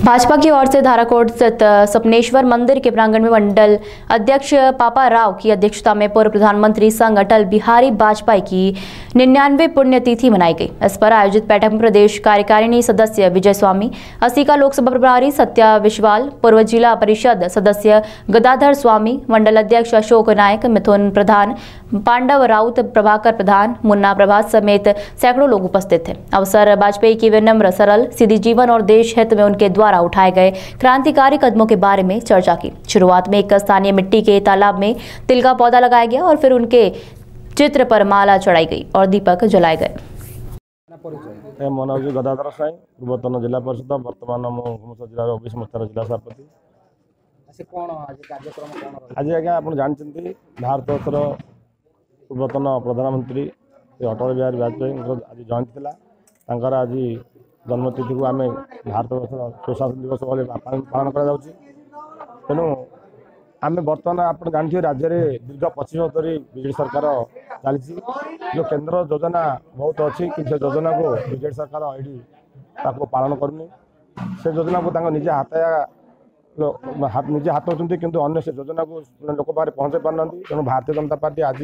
भाजपा की ओर से धाराकोट स्थित सपनेश्वर मंदिर के प्रांगण में मंडल अध्यक्ष पापा राव की अध्यक्षता में पूर्व प्रधानमंत्री संघ अटल बिहारी वाजपेयी की 99वीं पुण्यतिथि मनाई गई। इस पर आयोजित बैठक में प्रदेश कार्यकारिणी सदस्य विजय स्वामी, असीका लोकसभा प्रभारी सत्या विश्वाल, पूर्व जिला परिषद सदस्य गदाधर स्वामी, मंडल अध्यक्ष अशोक नायक, मिथुन प्रधान, पांडव राउत, प्रभाकर प्रधान, मुन्ना प्रभात समेत सैकड़ों लोग उपस्थित थे। अवसर वाजपेयी की विनम्र, सरल, सीधी जीवन और देश हित में उनके द्वारा उठाए गए क्रांतिकारी कदमों के बारे में चर्चा की। शुरुआत में एक स्थानीय मिट्टी के तालाब में तिल का पौधा लगाया गया और फिर उनके चित्र पर माला चढ़ाई गई और दीपक जलाए गए। मनोज गदाधर साई, पूर्वतन जिला परिषद, वर्तमान जिला 24 मसीहार जिला सभापति। आज आज्ञा आप जानते भारत पूर्वतन प्रधानमंत्री अटल बिहारी वाजपेयी आज जयंती थी। आज जन्मतिथि को आम भारत सुशासन दिवस भाव पालन कर तेणु आम बर्तमान आप जानते राज्य में दीर्घ 25 वर्ष धरी बीजेडी सरकार चली जो केंद्र योजना बहुत अच्छी कि से योजना को बीजेडी सरकार ये पालन करनी से योजना को निजे हाथ होती कि अन्य से योजना को लोक पाखे पहुँचे पारना। तेणु भारतीय जनता पार्टी आज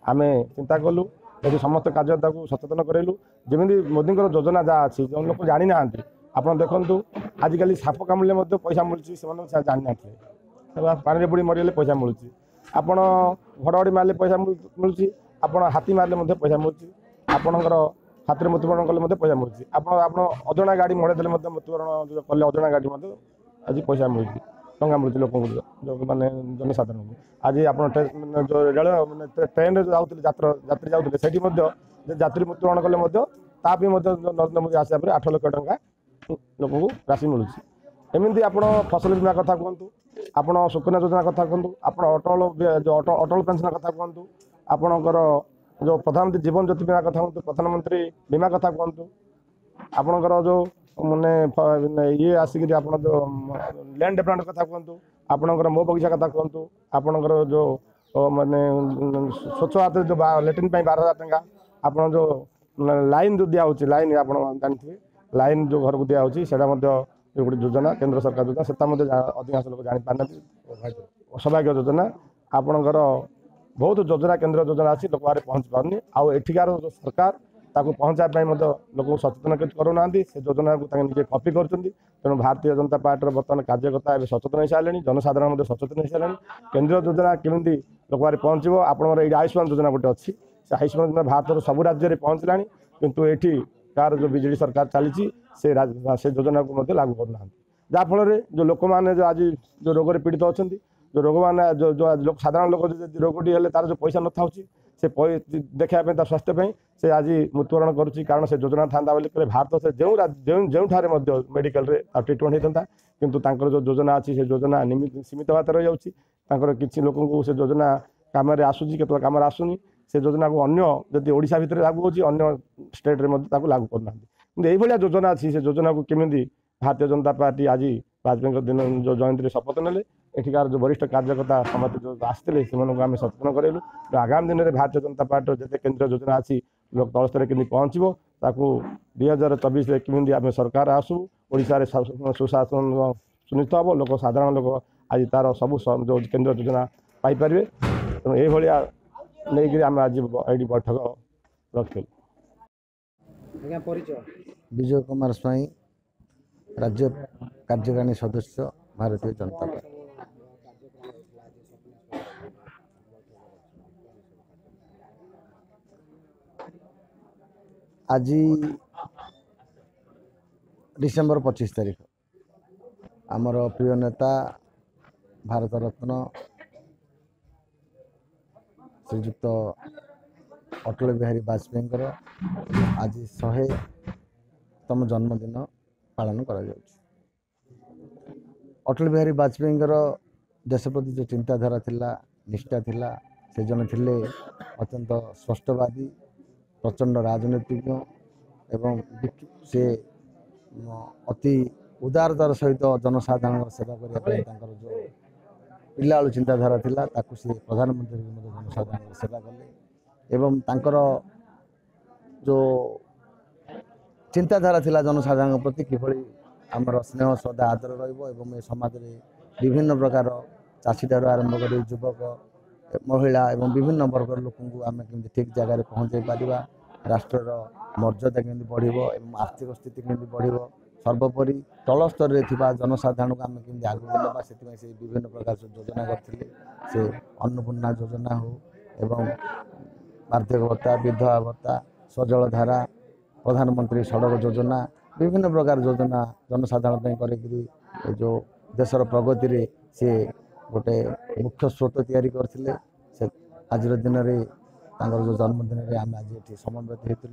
आम चिंता कलु ये समस्त कार्य सचेतन करेलु जमी मोदी योजना जहाँ अच्छी जो लोग जानी ना आप देखु आजिकल साप कामुड़े पैसा मिलूँ से जानी ना पानी बुड़ी मरीगले पैसा मिलूँ आपड़ घड़घड़ी मारे पैसा मिलूँ आप हाथी मारे पैसा मिलूँ आपणकर हाथ में मृत्युवरण कले पैसा मिलूँ आप अजणा गाड़ी मड़ेदे मृत्युवरण कले अजणा गाड़ी आज पैसा मिलूँ टंका मिलूँ लोक मानने जनसाधारण को। आज आप रेल ट्रेन जाते यात्री जाते से यात्री मृत्युवरण कले नरेंद्र मोदी आसा 8 लाख टंका लोक को राशि मिलूँ। एमती आप फसल बीमा कथा कहतु, आप सुकन्या योजना कथा कहतु, आप अटल पेंशन कथा कहतु, आपणकर जो प्रधानमंत्री जीवन ज्योति बीमा कथा कहतु, प्रधानमंत्री बीमा कथा कहतु, आपणकर जो मैंने ये आसिक आप लैंड डेवलपमेंट कथा कहतु, आपणकर मो बगीचा कथा कहतु, आपणकर जो माने स्वच्छ भारत जो लैट्रिन 12,000 टंका, आप जो लाइन जो दिखाई लाइन आप जानते लाइन जो घर को दिखाई से गोटे योजना केंद्र सरकार योजना से अधिकांश लोग जापार सौभाग्य योजना आपणकर बहुत योजना केंद्र योजना अच्छी लोक बाहर पहुँच पारनी आठिकार जो सरकार ताको पहुँचाई लोक सचेतन करूना से योजना को निजे कॉपी कर। तेणु भारतीय जनता पार्टी बर्तमान कार्यकर्ता ए सचेतन हो सारे जनसाधारण सचेतन हो सारे केंद्रीय योजना केमी लोक बाहर पहुँचो आपंकर ये आयुष्मान योजना गोटे अच्छी से आयुष्मान योजना भारत सब राज्य में पहुँचला किंतु ये कार जो बीजेडी सरकार चली से योजना को लागू करना जहाँफल जो लोक मैंने जो आज जो रोग पीड़ित अच्छा जो रोग मान जो साधारण लोग रोगटी है तार जो पैसा न था से देखा स्वास्थ्य से आज मृत्युवरण करुच्ची कारण से योजना था भारत से जो मेडिकल ट्रिटमेंट होता किंतु जो योजना अच्छी से योजना सीमित भाव रही जाऊँगी किसी लोक से योजना कम आसूसी केत कम आसूनी से योजना को अन्य जदि ओडिशा भितर लागू होची अन्य स्टेट रे लागू करना किंतु यही भाया योजना अच्छी से योजना को केमी भारतीय जनता पार्टी आज वाजपेयी दिन जो जयंती शपथ नेले एठिकार जो वरिष्ठ कार्यकर्ता समस्त जो आसते से आम सचेतन करेलु आगामी दिन में भारतीय जनता पार्टी जिते केंद्रीय योजना अच्छी लोक तल स्तर में पहुँचो 2024 केमी आम सरकार आसू ओडिशा सुशासन सुनिश्चित हम लोक साधारण लोक आज तार सब जो केंद्रीय योजना पाइपर तेणु ये नहीं आम आज ये बैठक रखिल। विजय कुमार स्वाई, राज्य कार्यकारिणी सदस्य, भारतीय जनता पार्टी। आज डिसेम्बर 25 तारीख आमर प्रिय नेता भारत रत्न श्रीजुक्त अटल बिहारी वाजपेयी आज 100तम जन्मदिन पालन करा अटल बिहारी वाजपेयी देश प्रति जो चिंताधारा थिला निष्ठा थिला से जन थिले अत्यंत स्पष्टवादी प्रचंड राजनीतिज्ञ एवं से अति उदारतार सहित जनसाधारण सेवा करने जो पिलालु चिंताधारा थिला ताकु से प्रधानमंत्री जनसाधारण सेवा कले एवं तांकर जो चिंताधारा थिला जनसाधारण प्रति किभली आमर स्नेह श्रद्धा आदर रही समाज में विभिन्न प्रकार चाषीठार आरंभ कर युवक महिला एवं विभिन्न वर्गर लोक आम के ठीक जगह पहुँचे पारिबा राष्ट्र मर्यादा केमती बढ़ आर्थिक स्थिति केमती बढ़ सर्वोपरि तल स्तर में जनसाधारण को आम केमती आगू ना से विभिन्न प्रकार योजना करते से अन्नपूर्णा योजना हो एवं वार्धक्य भत्ता विधवा भत्ता सजल धारा प्रधानमंत्री सड़क योजना विभिन्न प्रकार योजना जनसाधारण करी जो देशर प्रगति रे से गोटे मुख्य स्रोत तैयारी करथिले से आज दिन में जो जन्मदिन में आम आज ये समन्वित होती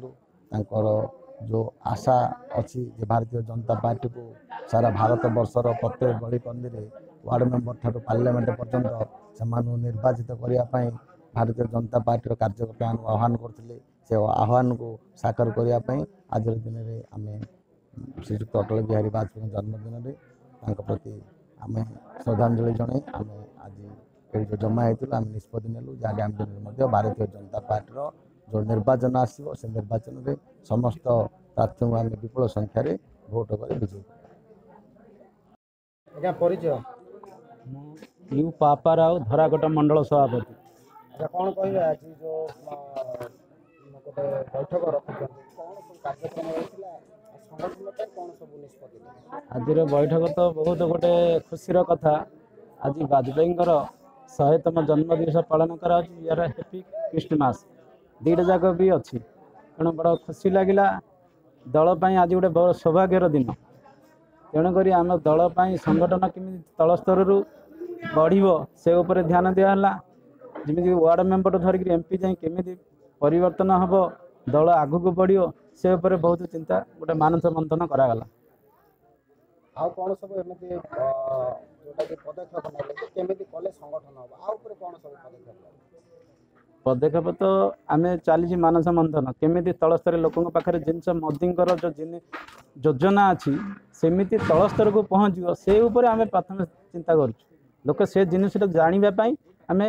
जो आशा अच्छी भारतीय जनता पार्टी को सारा भारत वर्षर प्रत्येक गली कंदी वार्ड मेंबर ठार पार्लियामेंट पर्यंत से निर्वाचित करने भारतीय जनता पार्टी कार्यकर्ता आह्वान करते से आह्वान को साकार करने आज दिन में आम श्रीजुक्त अटल बिहारी वाजपेयी जन्मदिन में प्रति आम श्रद्धांजलि जन आम आज ये जो जमा होता आम निष्पत्ति नेलु जहाँ आम दिन भारतीय जनता पार्टी जो निर्वाचन आसो से निर्वाचन में समस्त प्रार्थी को आम विपुल संख्यार भोट कर विजय परिचय यू पापा राव धराकोटा मंडल सभापति। कौन कह आज जो गोटे बैठक रखुଛନ୍ତି कौन सब कार्यक्रम होता संगठन कौन सब निष्पत्ति आज बैठक तो बहुत गोटे खुशीर कथा आज वाजपेयी 100तम जन्मदिवस पालन करा यार हैप्पी क्रिसमस दुईटा जाक भी अच्छी तेणु बड़ा खुशी लगिला दल आज गोटे बड़ सौभाग्यर दिन तेणुक आम दल संगठन केमी तल स्तर बढ़ से उपर ध्यान दिहला जमी वार्ड मेंबर धरिक एमपी जाए केमी परिवर्तन हम दल आगू को बढ़ो से उपर बहुत चिंता गोटे मानस मंथन करागला आउ कौन सब एमती जोटा कि पदक्षेप ना केमी कले संगठन हम आउ कौन सब पदक्षेप तो आम चली मानस मंथन केमी तल स्तर लोकों पाखे जिनस मोदी जो योजना अच्छी सेमती तल स्तर को पहुँच से उपर आम प्रथम चिंता करुँ लोक से जिनसा जानापी आम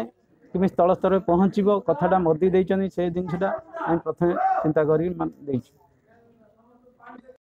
कि तल स्तर में पहुँचो कथाटा मोदी देते से जिनसा आम प्रथम चिंता कर